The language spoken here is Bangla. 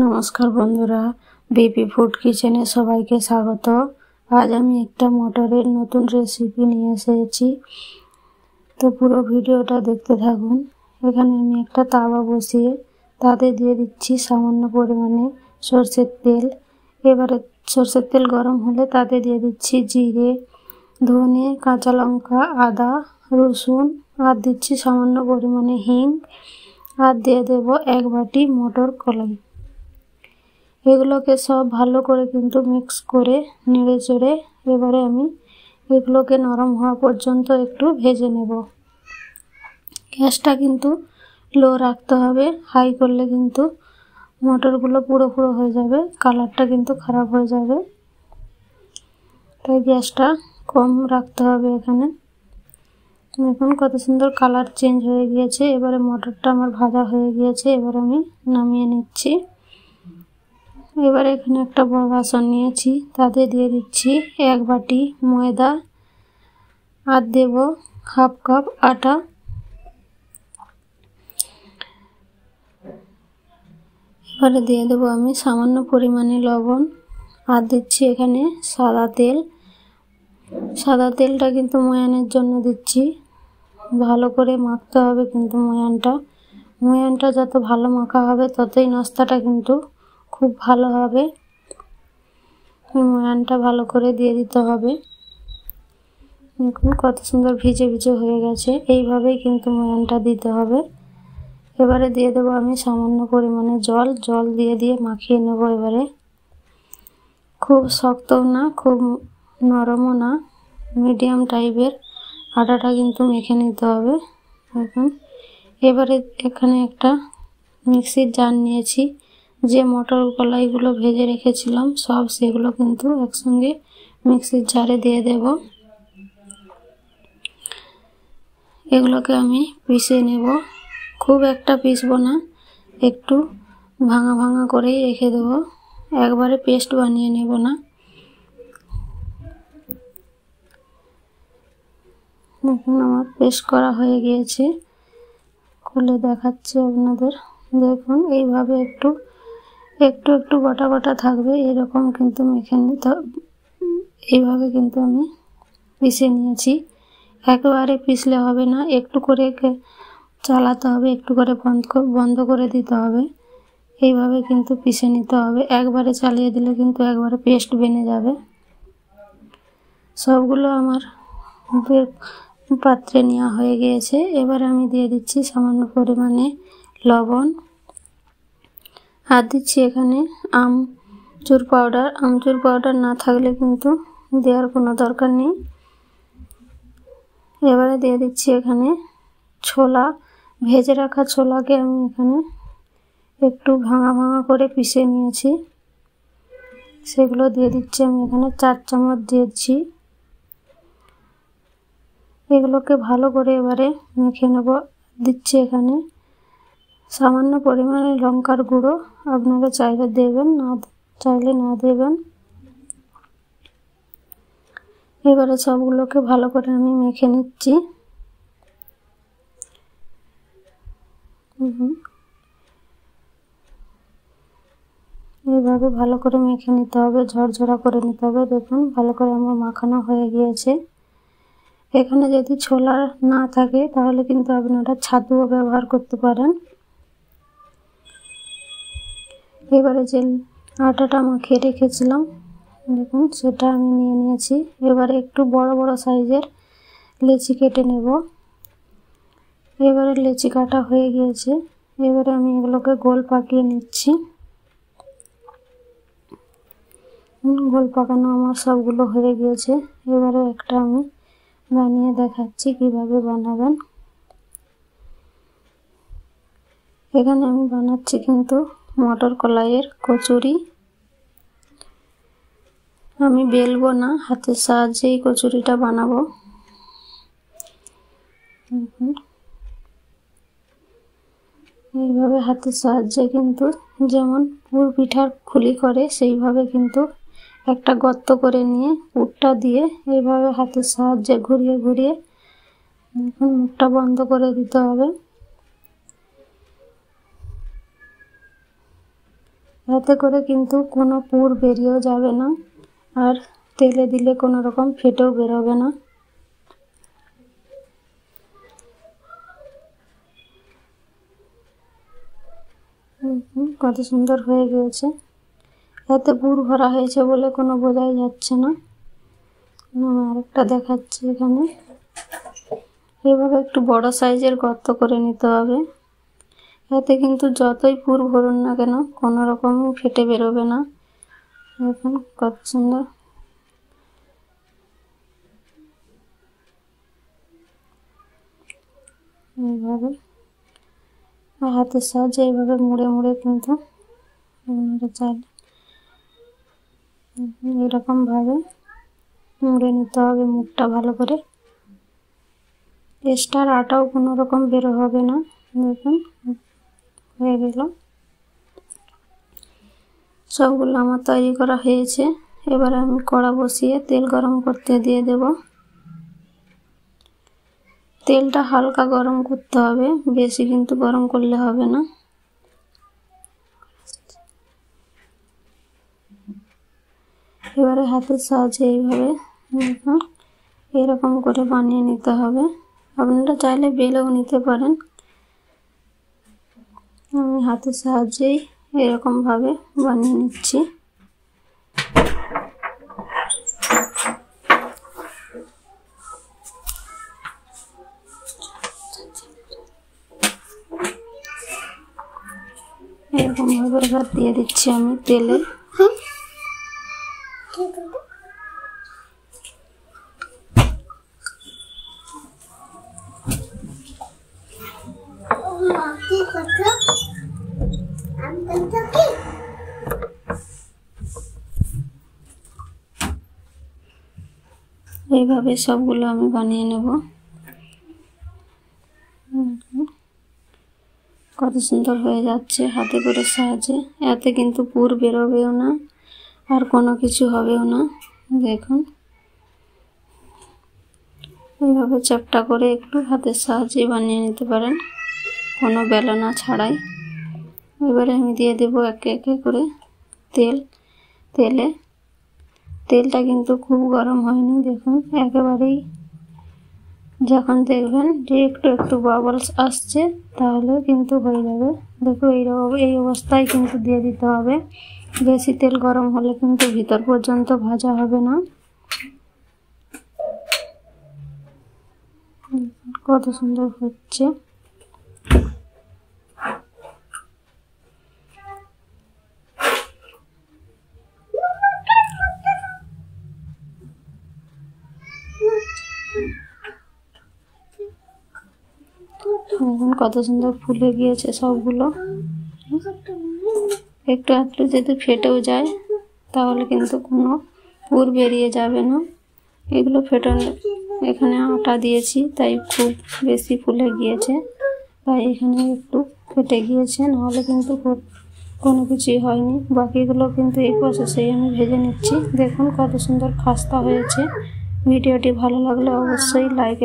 নমস্কার বন্ধুরা, বিপি ফুড কিচেনে সবাইকে স্বাগত। আজ আমি একটা মটরের নতুন রেসিপি নিয়ে এসেছি, তো পুরো ভিডিওটা দেখতে থাকুন। এখানে আমি একটা তাওয়া বসিয়ে তাতে দিয়ে দিচ্ছি সামান্য পরিমাণে সরষের তেল। এবারে সরষের তেল গরম হলে তাতে দিয়ে দিচ্ছি জিরে, ধনে, কাঁচা লঙ্কা, আদা, রসুন, আর দিচ্ছি সামান্য পরিমাণে হিং, আর দিয়ে দেবো 1 বাটি মটর কলাই। এগুলোকে সব ভালো করে কিন্তু মিক্স করে নেড়ে চেড়ে এবারে আমি এগুলোকে নরম হওয়া পর্যন্ত একটু ভেজে নেব। গ্যাসটা কিন্তু লো রাখতে হবে, হাই করলে কিন্তু মটরগুলো পুরো হয়ে যাবে, কালারটা কিন্তু খারাপ হয়ে যাবে, তাই গ্যাসটা কম রাখতে হবে। এখানে দেখুন কত সুন্দর কালার চেঞ্জ হয়ে গিয়েছে। এবারে মটরটা আমার ভাজা হয়ে গিয়েছে, এবার আমি নামিয়ে নিচ্ছি। এবারে এখানে একটা বড় বাসন নিয়েছি, তাতে দিয়ে দিচ্ছি 1 বাটি ময়দা, আর দেব হাফ কাপ আটা। এবারে দিয়ে দেবো আমি সামান্য পরিমাণে লবণ, আর দিচ্ছি এখানে সাদা তেল। সাদা তেলটা কিন্তু ময়ানের জন্য দিচ্ছি। ভালো করে মাখতে হবে কিন্তু ময়ানটা যত ভালো মাখা হবে ততই নাস্তাটা কিন্তু খুব ভালো হবে। ময়ানটা ভালো করে দিয়ে দিতে হবে। দেখুন কত সুন্দর ভিজে হয়ে গেছে, এইভাবেই কিন্তু ময়ানটা দিতে হবে। এবারে দিয়ে দেবো আমি সামান্য পরিমাণে জল দিয়ে মাখিয়ে নেব। এবারে খুব শক্তও না, খুব নরমও না, মিডিয়াম টাইপের আটাটা কিন্তু মেখে নিতে হবে। দেখুন এবারে এখানে একটা মিক্সির জার নিয়েছি, যে মটর কলাইগুলো ভেজে রেখেছিলাম সব সেগুলো কিন্তু একসঙ্গে মিক্সির জারে দিয়ে দেব। এগুলোকে আমি পিষে নেব, খুব একটা পিষবো না, একটু ভাঙা করেই রেখে দেব, একবারে পেস্ট বানিয়ে নেব না। দেখুন আমার পেস্ট করা হয়ে গিয়েছে, খুলে দেখাচ্ছি আপনাদের। দেখুন এইভাবে একটু গোটা থাকবে, এরকম কিন্তু মেখে নিতে। এইভাবে কিন্তু আমি পিষে নিয়েছি। একেবারে পিষলে হবে না, একটু করে চালাতে হবে, একটু করে বন্ধ করে দিতে হবে। এইভাবে কিন্তু পিষে নিতে হবে, একবারে চালিয়ে দিলে কিন্তু একবারে পেস্ট বেনে যাবে। সবগুলো আমার পাত্রে নেওয়া হয়ে গিয়েছে। এবার আমি দিয়ে দিচ্ছি সামান্য পরিমাণে লবণ, আর দিচ্ছি এখানে আমচুর পাউডার না থাকলে কিন্তু দেওয়ার কোনো দরকার নেই। এবারে দিয়ে দিচ্ছি এখানে ছোলা, ভেজে রাখা ছোলাকে আমি এখানে একটু ভাঙা করে পিষে নিয়েছি, সেগুলো দিয়ে দিচ্ছি আমি এখানে 4 চামচ দিয়েছি। এগুলোকে ভালো করে এবারে মেখে নেব। দিচ্ছি এখানে সামান্য পরিমাণে লঙ্কার গুঁড়ো, আপনারা চাইলে দেবেন, না চাইলে না দেবেন। এবারে সবগুলোকে ভালো করে আমি মেখে নিচ্ছি। এইভাবে ভালো করে মেখে নিতে হবে, ঝরঝরা করে নিতে হবে। দেখুন ভালো করে আমার মাখানো হয়ে গিয়েছে। এখানে যদি ছোলা না থাকে তাহলে কিন্তু আপনারা ছাতুও ব্যবহার করতে পারেন। এবারে যে আটাটা মাখিয়ে রেখেছিলাম, দেখুন সেটা আমি নিয়ে নিয়েছি। এবারে একটু বড় সাইজের লেচি কেটে নেব। এবারে লেচি কাটা হয়ে গিয়েছে, এবারে আমি এগুলোকে গোল পাকিয়ে নিচ্ছি। গোল পাকানো আমার সবগুলো হয়ে গিয়েছে। এবারে একটা আমি বানিয়ে দেখাচ্ছি কিভাবে বানাবেন। এখানে আমি বানাচ্ছি কিন্তু মটর কলাইয়ের কচুরি। আমি বেলবো না, হাতের সাহায্যেই কচুরিটা বানাবো। এইভাবে হাতের সাহায্যে কিন্তু যেমন পুর পিঠার খুলি করে সেইভাবে কিন্তু একটা গর্ত করে নিয়ে পুরটা দিয়ে এইভাবে হাতের সাহায্যে ঘুরিয়ে মুখটা বন্ধ করে দিতে হবে। এতে করে কিন্তু কোনো পুর বেরিয়েও যাবে না, আর তেলে দিলে কোনো রকম ফেটেও বেরোবে না। কত সুন্দর হয়ে গিয়েছে। এতে পুর ভরা হয়েছে বলে কোনো বোঝাই যাচ্ছে না। আরেকটা দেখাচ্ছি এখানে। এইভাবে একটু বড় সাইজের গর্ত করে নিতে হবে। এতে কিন্তু যতই পুর ভরুন না কেন কোনো রকম ফেটে বেরোবে না। দেখুন কত সুন্দর। এইভাবে হাতের সাহায্যে এইভাবে মুড়ে মুড়ে কিন্তু চাইলে এরকম ভাবে মুড়ে নিতে হবে মুখটা ভালো করে। এক্সট্রা আটাও কোনো রকম বেরো হবে না। দেখুন হয়ে গেল। সবগুলো আমার তৈরি করা হয়েছে। এবার আমি কড়া বসিয়ে তেল গরম করতে দিয়ে দেব। তেলটা হালকা গরম করতে হবে, বেশি কিন্তু গরম করলে হবে না। এবারে হাতের সাহায্যে এইভাবে এরকম করে বানিয়ে নিতে হবে। আপনারা চাইলে বেলেও নিতে পারেন। আমি হাতের সাহায্যেই এরকম ভাবে বানিয়ে নিচ্ছি। এরকম ভাবে এবার দিয়ে দিচ্ছি আমি তেলে। এইভাবে সবগুলো আমি বানিয়ে নেব। কত সুন্দর হয়ে যাচ্ছে হাতে করে সাহায্যে। এতে কিন্তু পুর বেরোবেও না, আর কোনো কিছু হবেও না। দেখুন এইভাবে চ্যাপটা করে একটু হাতের সাহায্যে বানিয়ে নিতে পারেন, কোনো বেলনা ছাড়াই। এবারে আমি দিয়ে দেব একে একে করে তেলটা কিন্তু খুব গরম হয়নি। দেখুন একেবারেই যখন দেখবেন যে একটু একটু বাবলস আসছে তাহলে কিন্তু হয়ে যাবে। দেখো এই অবস্থায় কিন্তু দিয়ে দিতে হবে। বেশি তেল গরম হলে কিন্তু ভিতর পর্যন্ত ভাজা হবে না। কত সুন্দর হচ্ছে। কত সুন্দর ফুলে গিয়েছে সবগুলো। একটু একটু যদি ফেটেও যায় তাহলে কিন্তু কোনো পুর বেরিয়ে যাবে না। এগুলো ফেটানো, এখানে আটা দিয়েছি তাই খুব বেশি ফুলে গিয়েছে, তাই এখানে একটু ফেটে গিয়েছে, নাহলে কিন্তু কোনো কিছুই হয়নি। বাকিগুলো কিন্তু এই প্রসেসেই আমি ভেজে নিচ্ছি। দেখুন কত সুন্দর খাস্তা হয়েছে। ভিডিওটি ভালো লাগলে অবশ্যই লাইক